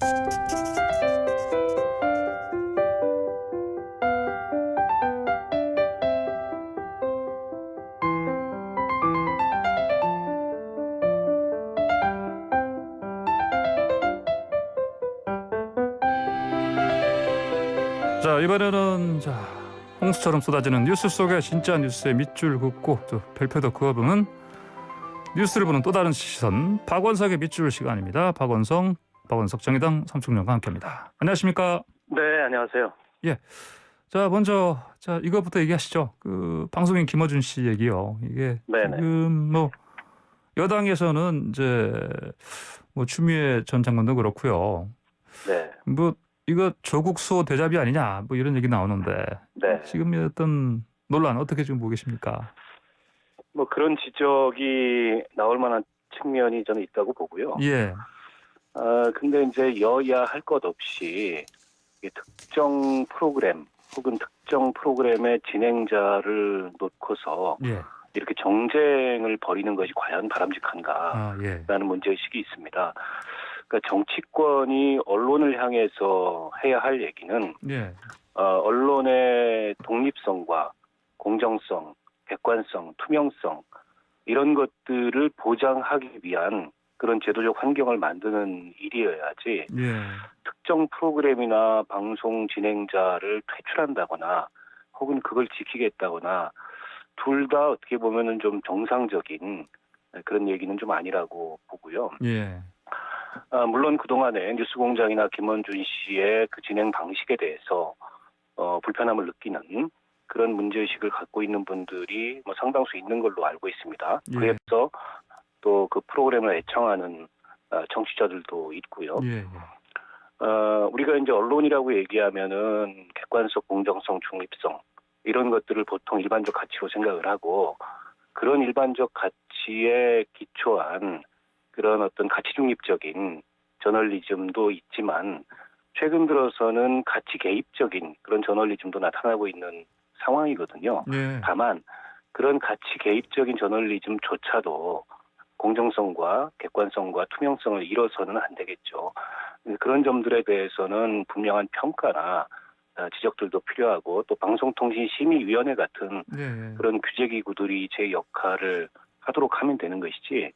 자, 이번에는 홍수처럼 쏟아지는 뉴스 속에 진짜 뉴스의 밑줄 긋고 또 별표도 그어보는 뉴스를 보는 또 다른 시선, 박원석의 밑줄 시간입니다. 박원석 정의당 삼총령과 함께합니다. 안녕하십니까? 네, 안녕하세요. 예. 자, 먼저 이것부터 얘기하시죠. 그 방송인 김어준 씨 얘기요. 이게 네네. 지금 여당에서는 이제 추미애 전 장관도 그렇고요. 네. 이거 조국 수호 대잡이 아니냐 이런 얘기 나오는데 네. 지금 어떤 논란 어떻게 지금 보고 계십니까? 그런 지적이 나올 만한 측면이 저는 있다고 보고요. 예. 근데 이제 여야 할 것 없이 특정 프로그램 혹은 특정 프로그램의 진행자를 놓고서 예. 이렇게 정쟁을 벌이는 것이 과연 바람직한가 예. 라는 문제의식이 있습니다. 그러니까 정치권이 언론을 향해서 해야 할 얘기는 예. 언론의 독립성과 공정성, 객관성, 투명성 이런 것들을 보장하기 위한 그런 제도적 환경을 만드는 일이어야지 예. 특정 프로그램이나 방송 진행자를 퇴출한다거나 혹은 그걸 지키겠다거나 둘 다 어떻게 보면은 좀 정상적인 그런 얘기는 좀 아니라고 보고요. 예. 물론 그동안에 뉴스공장이나 김원준 씨의 그 진행 방식에 대해서 불편함을 느끼는 그런 문제의식을 갖고 있는 분들이 상당수 있는 걸로 알고 있습니다. 예. 그래서 또 그 프로그램을 애청하는 청취자들도 있고요. 예. 우리가 이제 언론이라고 얘기하면은 객관성, 공정성, 중립성 이런 것들을 보통 일반적 가치로 생각을 하고 그런 일반적 가치에 기초한 그런 어떤 가치 중립적인 저널리즘도 있지만 최근 들어서는 가치 개입적인 그런 저널리즘도 나타나고 있는 상황이거든요. 예. 다만 그런 가치 개입적인 저널리즘조차도 공정성과 객관성과 투명성을 잃어서는 안 되겠죠. 그런 점들에 대해서는 분명한 평가나 지적들도 필요하고 또 방송통신심의위원회 같은 예. 그런 규제기구들이 제 역할을 하도록 하면 되는 것이지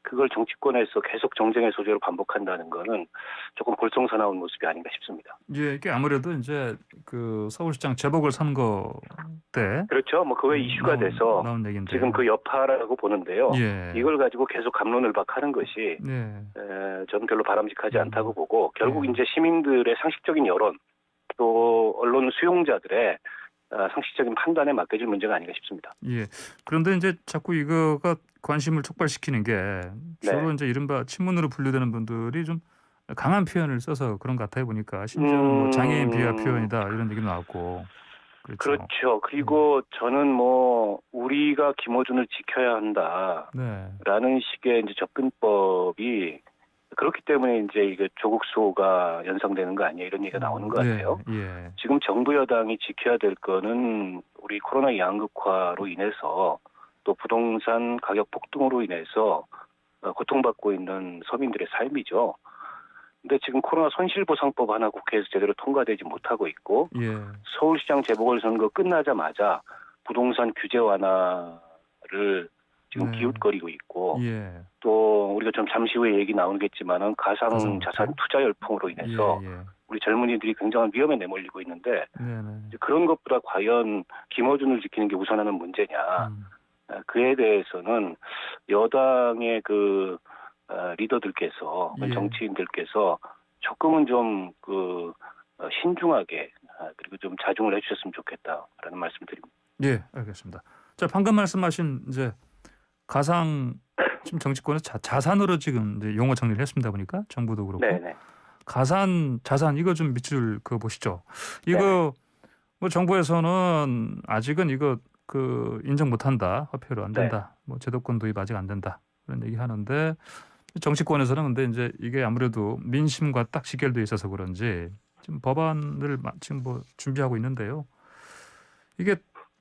그걸 정치권에서 계속 정쟁의 소재로 반복한다는 거는 조금 볼썽사나운 모습이 아닌가 싶습니다. 예, 이게 아무래도 이제 그 서울시장 재보궐선거 때 그렇죠. 그게 이슈가 돼서 나온 얘기인데 지금 그 여파라고 보는데요. 예. 이걸 가지고 계속 갑론을박하는 것이 예. 저는 별로 바람직하지 않다고 보고 결국 예. 이제 시민들의 상식적인 여론 또 언론 수용자들의 상식적인 판단에 맡겨질 문제가 아닌가 싶습니다. 예. 그런데 이제 자꾸 이거가 관심을 촉발시키는 게 주로 네. 이제 이른바 친문으로 분류되는 분들이 좀 강한 표현을 써서 그런 것 같아요 보니까 심지어는 장애인 비하 표현이다 이런 얘기도 나왔고 그렇죠. 그리고 저는 우리가 김어준을 지켜야 한다라는 네. 식의 이제 접근법이 그렇기 때문에 이제 이게 조국 수호가 연상되는 거 아니야 이런 얘기가 나오는 것 같아요. 예. 지금 정부 여당이 지켜야 될 거는 우리 코로나 양극화로 인해서 또 부동산 가격 폭등으로 인해서 고통받고 있는 서민들의 삶이죠. 근데 지금 코로나 손실보상법 하나 국회에서 제대로 통과되지 못하고 있고 예. 서울시장 재보궐선거 끝나자마자 부동산 규제 완화를 지금 네. 기웃거리고 있고 예. 또 우리가 좀 잠시 후에 얘기 나오겠지만은 가상자산 투자 열풍으로 인해서 예. 우리 젊은이들이 굉장한 위험에 내몰리고 있는데 네네. 그런 것보다 과연 김어준을 지키는 게 우선하는 문제냐 그에 대해서는 여당의 그 리더들께서 예. 정치인들께서 조금은 좀 신중하게 그리고 좀 자중을 해주셨으면 좋겠다라는 말씀드립니다. 예, 알겠습니다. 자, 방금 말씀하신 이제 가상 지금 정치권에서 자산으로 지금 이제 용어 정리를 했습니다 보니까 정부도 그렇고 네네. 가산 자산 이거 좀 밑줄 그어 보시죠. 이거 정부에서는 아직은 이거 인정 못한다 화폐로 안 된다 제도권 도입 아직 안 된다 그런 얘기 하는데 정치권에서는 근데 이제 이게 아무래도 민심과 딱 직결돼 있어서 그런지 지금 법안을 지금 준비하고 있는데요. 이게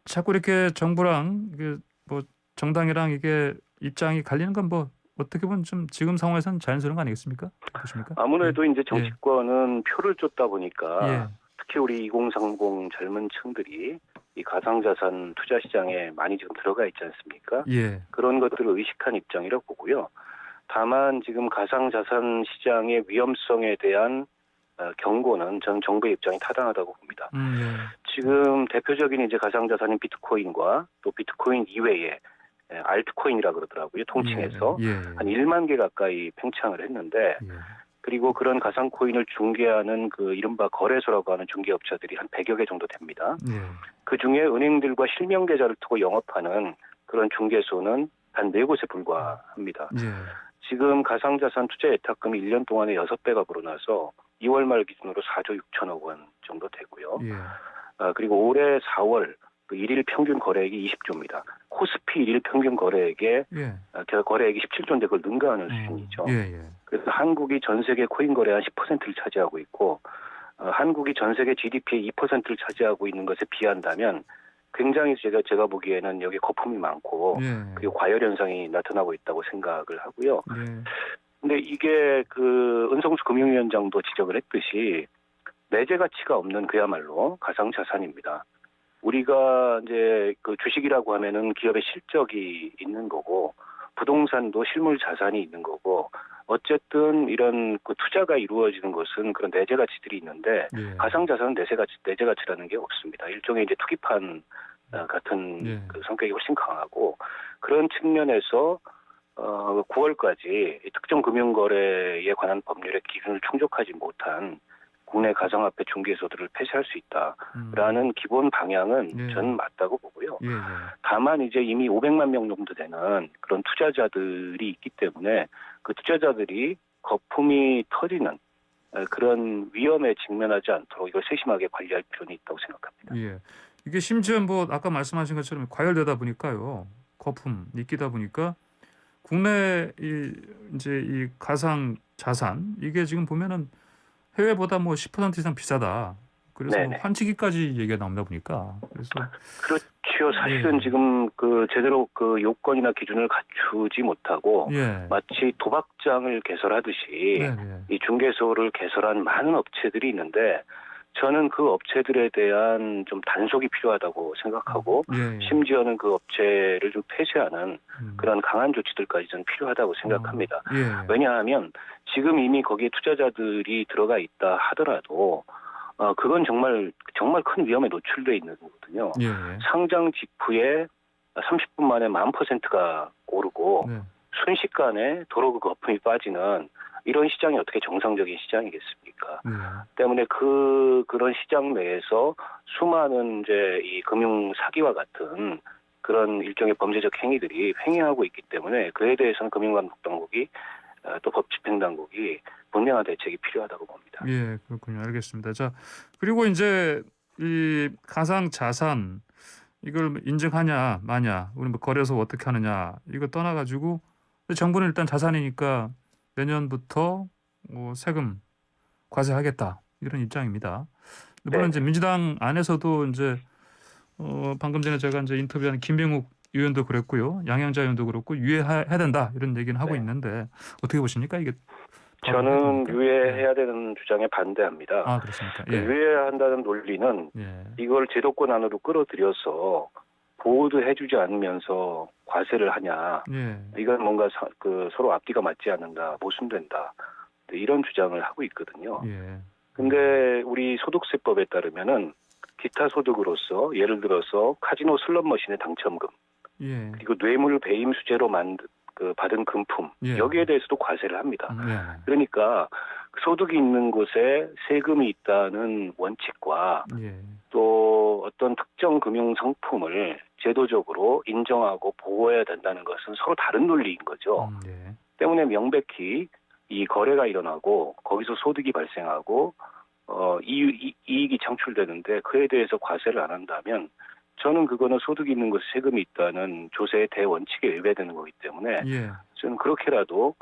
자꾸 이렇게 정부랑 이게 정당이랑 이게 입장이 갈리는 건 어떻게 보면 좀 지금 상황에서는 자연스러운 거 아니겠습니까? 보십니까? 아무래도 이제 예. 정치권은 표를 쫓다 예. 보니까 특히 우리 2030 젊은 층들이 이 가상자산 투자 시장에 많이 지금 들어가 있지 않습니까? 예. 그런 것들을 의식한 입장이라고 보고요. 다만 지금 가상자산 시장의 위험성에 대한 경고는 저는 정부의 입장이 타당하다고 봅니다. 예. 지금 대표적인 이제 가상자산인 비트코인과 또 비트코인 이외에 알트코인이라 그러더라고요. 통칭해서 예. 한 1만 개 가까이 팽창을 했는데 예. 그리고 그런 가상코인을 중개하는 그 이른바 거래소라고 하는 중개업체들이 한 100여 개 정도 됩니다. 예. 그중에 은행들과 실명 계좌를 두고 영업하는 그런 중개소는 단 4곳에 불과합니다. 예. 지금 가상자산 투자 예탁금이 1년 동안에 6배가 불어나서 2월 말 기준으로 4조 6천억 원 정도 되고요. 예. 그리고 올해 4월 그 1일 평균 거래액이 20조입니다. 코스피 1일 평균 거래액에 예. 거래액이 17조인데 그걸 능가하는 수준이죠. 예. 그래서 한국이 전 세계 코인 거래 한 10%를 차지하고 있고 한국이 전 세계 GDP의 2%를 차지하고 있는 것에 비한다면 굉장히 제가 보기에는 여기 거품이 많고 예. 그리고 과열 현상이 나타나고 있다고 생각을 하고요. 예. 근데 이게 그 은성수 금융위원장도 지적을 했듯이 내재 가치가 없는 그야말로 가상 자산입니다. 우리가 이제 그 주식이라고 하면은 기업의 실적이 있는 거고 부동산도 실물 자산이 있는 거고 어쨌든 이런 그 투자가 이루어지는 것은 그런 내재 가치들이 있는데 예. 가상 자산은 내재 가치라는 게 없습니다. 일종의 이제 투기판 같은 예. 그 성격이 훨씬 강하고 그런 측면에서 9월까지 특정 금융거래에 관한 법률의 기준을 충족하지 못한 국내 가상화폐 중개소들을 폐쇄할 수 있다라는 기본 방향은 예. 저는 맞다고 보고요. 예. 다만 이제 이미 500만 명 정도 되는 그런 투자자들이 있기 때문에 그 투자자들이 거품이 터지는 그런 위험에 직면하지 않도록 이걸 세심하게 관리할 필요는 있다고 생각합니다. 예. 이게 심지어 뭐 아까 말씀하신 것처럼 과열되다 보니까요. 거품이 끼다 보니까 국내 이 가상 자산 이게 지금 보면은 해외보다 뭐 10% 이상 비싸다. 그래서 뭐 네네. 환치기까지 얘기가 나온다 보니까 그래서 그렇죠. 사실은 예. 지금 그 제대로 그 요건이나 기준을 갖추지 못하고 예. 마치 도박장을 개설하듯이 네. 이 중개소를 개설한 많은 업체들이 있는데 저는 그 업체들에 대한 좀 단속이 필요하다고 생각하고 예. 심지어는 그 업체를 좀 폐쇄하는 그런 강한 조치들까지 저는 필요하다고 생각합니다. 예. 왜냐하면 지금 이미 거기에 투자자들이 들어가 있다 하더라도 그건 정말 큰 위험에 노출돼 있는 거거든요. 예. 상장 직후에 30분 만에 10,000%가 오르고 네. 순식간에 도로 그 거품이 빠지는 이런 시장이 어떻게 정상적인 시장이겠습니까? 때문에 그런 시장 내에서 수많은 이제 이 금융 사기와 같은 그런 일종의 범죄적 행위들이 횡행하고 있기 때문에 그에 대해서는 금융감독당국이 또 법집행당국이 분명한 대책이 필요하다고 봅니다. 예, 그렇군요. 알겠습니다. 자, 그리고 이제 이 가상 자산 이걸 인증하냐 마냐, 우리 뭐 거래소 어떻게 하느냐 이거 떠나가지고 정부는 일단 자산이니까 내년부터 세금 과세하겠다 이런 입장입니다. 물론 이제 민주당 안에서도 이제 방금 전에 제가 이제 인터뷰한 김병욱 의원도 그랬고요, 양양자 의원도 그렇고 유예해야 된다 이런 얘기는 하고 있는데 어떻게 보십니까 이게? 저는 유예해야 되는 주장에 반대합니다. 아, 그렇습니까? 그 유예한다는 논리는 이걸 제도권 안으로 끌어들여서 보호도 해주지 않으면서 과세를 하냐. 이건 뭔가 서로 앞뒤가 맞지 않는다, 모순된다. 이런 주장을 하고 있거든요. 근데 우리 소득세법에 따르면은 기타 소득으로서 예를 들어서 카지노 슬롯 머신의 당첨금, 그리고 뇌물 배임 수재로 받은 금품 여기에 대해서도 과세를 합니다. 그러니까 소득이 있는 곳에 세금이 있다는 원칙과 또 어떤 특정 금융 상품을 제도적으로 인정하고 보호해야 된다는 것은 서로 다른 논리인 거죠. 때문에 명백히 이 거래가 일어나고 거기서 소득이 발생하고 이익이 창출되는데 그에 대해서 과세를 안 한다면 저는 그거는 소득이 있는 곳에 세금이 있다는 조세의 대원칙에 위배되는 거기 때문에 저는 그렇게라도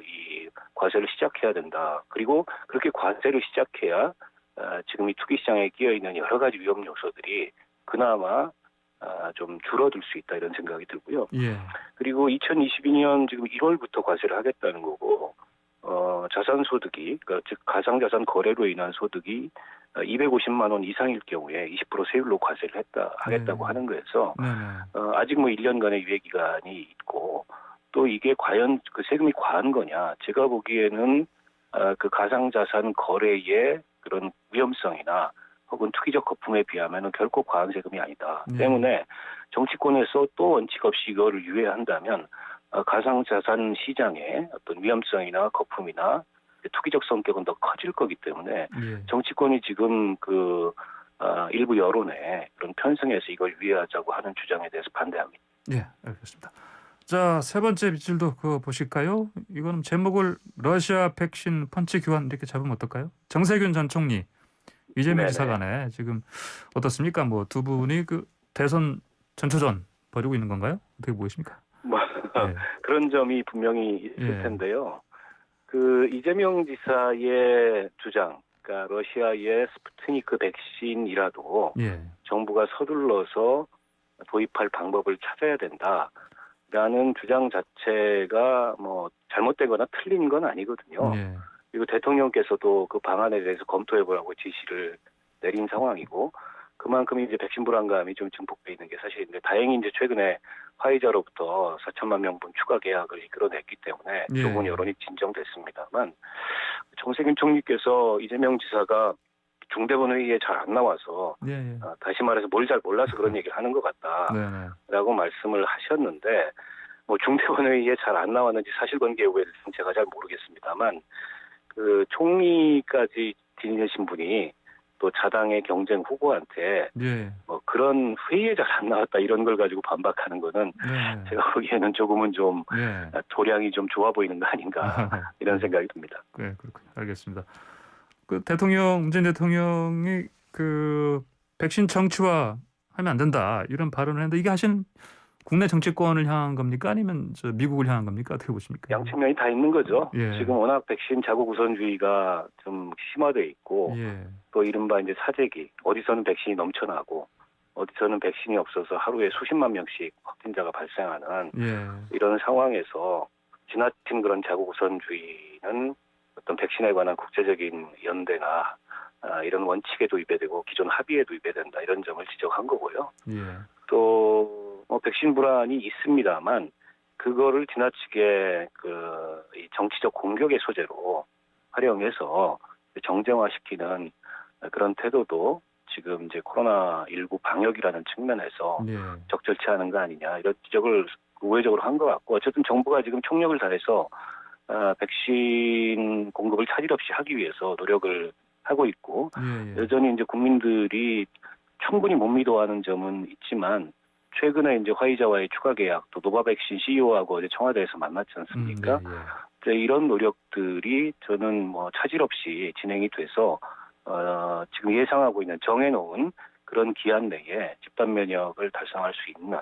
이 과세를 시작해야 된다. 그리고 그렇게 과세를 시작해야 지금 이 투기 시장에 끼어 있는 여러 가지 위험 요소들이 그나마 좀 줄어들 수 있다 이런 생각이 들고요. 예. 그리고 2022년 지금 1월부터 과세를 하겠다는 거고 자산소득이 그러니까 즉 가상자산 거래로 인한 소득이 250만 원 이상일 경우에 20% 세율로 과세를 하겠다고 네. 하는 거여서 네네. 아직 뭐 1년간의 유예 기간이 있고 또 이게 과연 그 세금이 과한 거냐? 제가 보기에는 그 가상자산 거래의 그런 위험성이나 혹은 투기적 거품에 비하면은 결코 과한 세금이 아니다. 네. 때문에 정치권에서 또 원칙 없이 이거를 유예한다면 가상자산 시장의 어떤 위험성이나 거품이나 투기적 성격은 더 커질 거기 때문에 예. 정치권이 지금 일부 여론에 그런 편성에서 이걸 유예하자고 하는 주장에 대해서 반대합니다. 예, 알겠습니다. 자, 세 번째 밑줄도 그거 보실까요? 이거는 제목을 러시아 백신 펀치 교환 이렇게 잡으면 어떨까요? 정세균 전 총리, 이재명 네네. 지사 간에 지금 어떻습니까? 뭐 두 분이 그 대선 전초전 벌이고 있는 건가요? 어떻게 보이십니까? 뭐 예. 그런 점이 분명히 있을 예. 텐데요. 그 이재명 지사의 주장, 그러니까 러시아의 스푸트니크 백신이라도 예. 정부가 서둘러서 도입할 방법을 찾아야 된다라는 주장 자체가 뭐 잘못되거나 틀린 건 아니거든요. 예. 그리고 대통령께서도 그 방안에 대해서 검토해보라고 지시를 내린 상황이고 그만큼 이제 백신 불안감이 좀 증폭돼 있는 게 사실인데 다행히 이제 최근에 화이자로부터 4천만 명분 추가 계약을 이끌어냈기 때문에 예. 조금 여론이 진정됐습니다만 정세균 총리께서 이재명 지사가 중대본 회의에 잘 안 나와서 예. 예. 다시 말해서 뭘 잘 몰라서 그런 얘기를 하는 것 같다라고 네네. 말씀을 하셨는데 뭐 중대본 회의에 잘 안 나왔는지 사실관계 여부에는 제가 잘 모르겠습니다만 그 총리까지 지내신 분이 또 자당의 경쟁 후보한테 예. 뭐 그런 회의에 잘 안 나왔다 이런 걸 가지고 반박하는 거는 네. 제가 보기에는 조금은 좀 예. 도량이 좀 좋아 보이는 거 아닌가 이런 생각이 듭니다. 네, 그렇군요. 알겠습니다. 그 문재인 대통령이 그 백신 정치화 하면 안 된다 이런 발언을 했는데 이게 하신 국내 정치권을 향한 겁니까? 아니면 저 미국을 향한 겁니까? 어떻게 보십니까? 양측면이 다 있는 거죠. 예. 지금 워낙 백신 자국 우선주의가 좀 심화돼 있고 예. 또 이른바 이제 사재기 어디서는 백신이 넘쳐나고 어디서는 백신이 없어서 하루에 수십만 명씩 확진자가 발생하는 예. 이런 상황에서 지나친 그런 자국 우선주의는 어떤 백신에 관한 국제적인 연대나 이런 원칙에 도입이 되고 기존 합의에 도입이 된다 이런 점을 지적한 거고요. 예. 또 뭐 백신 불안이 있습니다만 그거를 지나치게 이 정치적 공격의 소재로 활용해서 정쟁화시키는 그런 태도도 지금 이제 코로나19 방역이라는 측면에서 예. 적절치 않은 거 아니냐 이런 지적을 우회적으로 한 것 같고 어쨌든 정부가 지금 총력을 다해서 백신 공급을 차질 없이 하기 위해서 노력을 하고 있고 예. 예. 여전히 이제 국민들이 충분히 못 믿어하는 점은 있지만 최근에 이제 화이자와의 추가 계약 또 노바백신 CEO하고 어제 청와대에서 만났지 않습니까? 예. 이런 노력들이 저는 뭐 차질 없이 진행이 돼서 지금 예상하고 있는 정해놓은 그런 기한 내에 집단 면역을 달성할 수 있는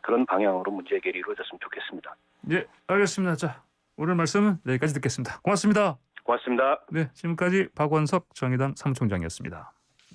그런 방향으로 문제 해결이 이루어졌으면 좋겠습니다. 예, 알겠습니다. 자, 오늘 말씀은 여기까지 듣겠습니다. 고맙습니다. 고맙습니다. 네, 지금까지 박원석 정의당 사무총장이었습니다.